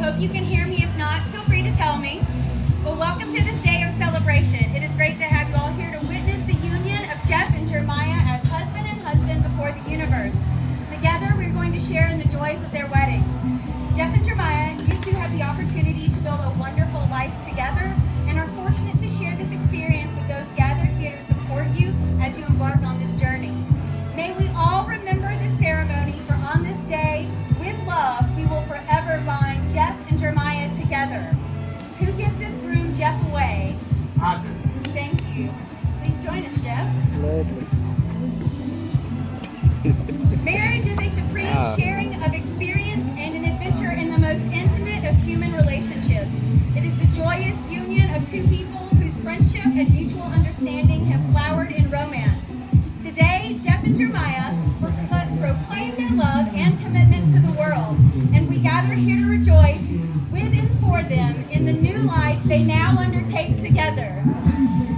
hope you can hear me. If not, feel free to tell me. Well, welcome to this day of celebration. It is great to have you all here to witness the union of Jeff and Jeremiah as husband and husband before the universe. Together, we're going to share in the joys of their wedding. Jeff and Jeremiah, you two have the opportunity to build a wonderful life together and are fortunate to share this experience with those gathered here to support you as you embark on this journey. May we all remember this ceremony, for on this day, with love, we will forever bind Jeff and Jeremiah together. Who gives this groom Jeff away? I do. Thank you. Please join us, Jeff. Lovely. Marriage is a supreme sharing of experience and an adventure in the most intimate of human relationships. It is the joyous union of two people whose friendship and mutual understanding have flowered in romance. Today, Jeff and Jeremiah proclaim their love and commitment to the world, and we gather here to rejoice with and for them in the new life they now undertake together.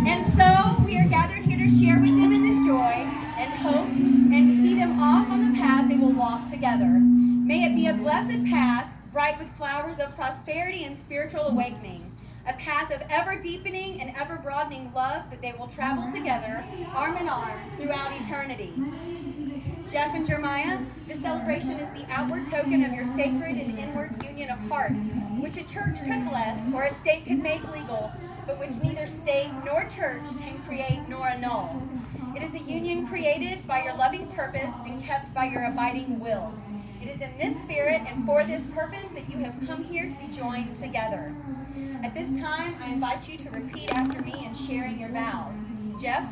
And so, we are gathered here to share with them in this joy and hope, and to see them off on the path they will walk together. May it be a blessed path, bright with flowers of prosperity and spiritual awakening. A path of ever-deepening and ever-broadening love that they will travel together, arm in arm, throughout eternity. Jeff and Jeremiah, this celebration is the outward token of your sacred and inward union of hearts, which a church could bless or a state could make legal, but which neither state nor church can create nor annul. It is a union created by your loving purpose and kept by your abiding will. It is in this spirit and for this purpose that you have come here to be joined together. At this time, I invite you to repeat after me in sharing your vows. Jeff,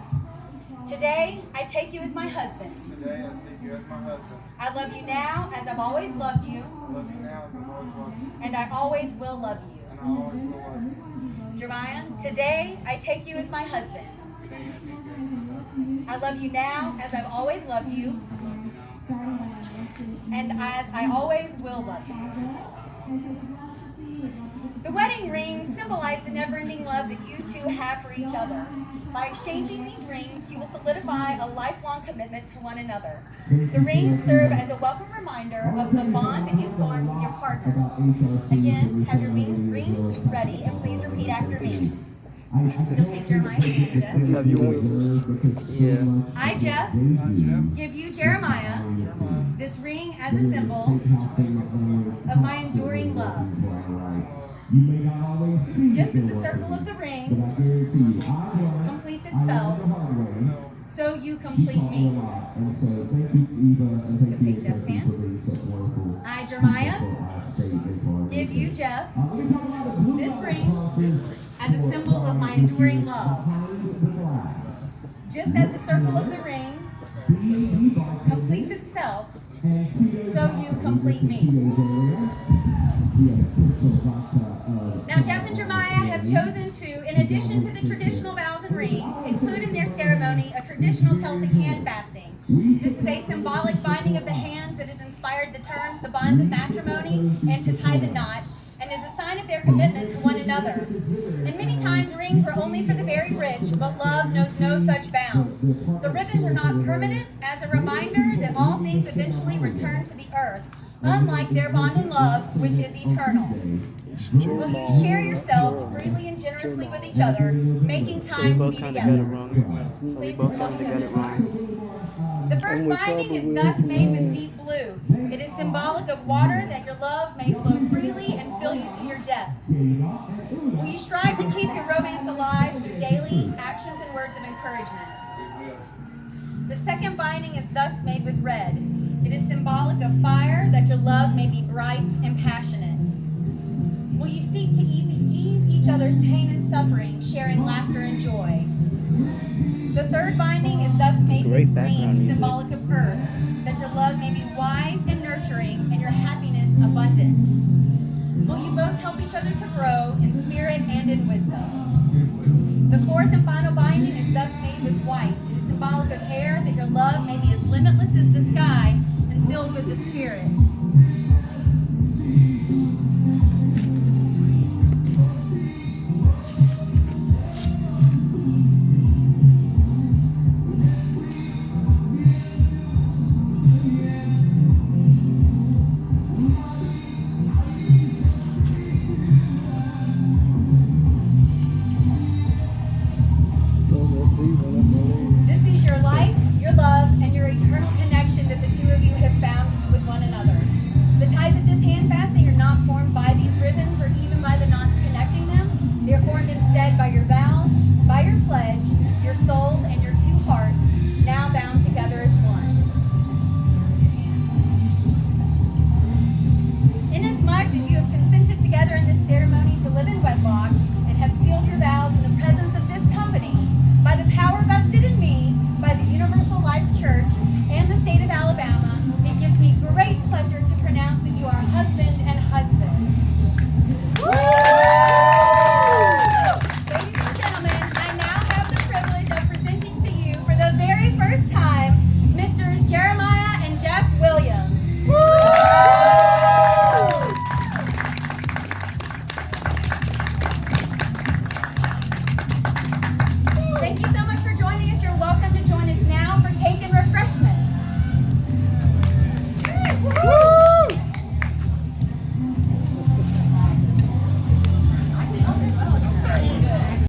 today I take you as my husband. Today I take you as my husband. I love you now as I've always loved you, I love you now as I've always loved you. and I always will love you. And I always will love you. Jeremiah, today I take you as my husband. Today I take you as my husband. I love you now as I've always loved you, I love you now. and as I always will love you. The wedding rings symbolize the never-ending love that you two have for each other. By exchanging these rings, you will solidify a lifelong commitment to one another. The rings serve as a welcome reminder of the bond that you've formed with your partner. Again, have your rings ready, and please repeat after me. You'll take Jeremiah's hand, Jeff. Let's have your wings. Yeah. I, Jeff, give you, Jeremiah, this ring as a symbol of my enduring love. Just as the circle of the ring completes itself, so you complete me. So take Jeff's hand. I, Jeremiah, give you, Jeff, this ring as a symbol of my enduring love. Just as the circle of the ring completes itself, so you complete me. Now, Jeff and Jeremiah have chosen to, in addition to the traditional vows and rings, include in their ceremony a traditional Celtic hand fasting. This is a symbolic binding of the hands that has inspired the terms, the bonds of matrimony, and to tie the knot, and is a sign of their commitment to one another. And many times rings were only for the very rich, but love knows no such bounds. The ribbons are not permanent, as a reminder that all things eventually return to the earth, unlike their bond in love, which is eternal. Will you share yourselves freely and generously with each other, making time to be together? Please hold each other's arms. The first binding is thus made with deep blue. It is symbolic of water, that your love may flow freely and fill you to your depths. Will you strive to keep your romance alive through daily actions and words of encouragement? The second binding is thus made with red. It is symbolic of fire, that your love may be bright and passionate. Will you seek to ease each other's pain and suffering, sharing laughter and joy? The third binding is thus made with green, symbolic of earth, that your love may be wise and nurturing, and your happiness abundant. Will you both help each other to grow in spirit and in wisdom? The fourth and final binding is thus made with white. It is symbolic of air, that your love may be as limitless as the sky and filled with the Spirit.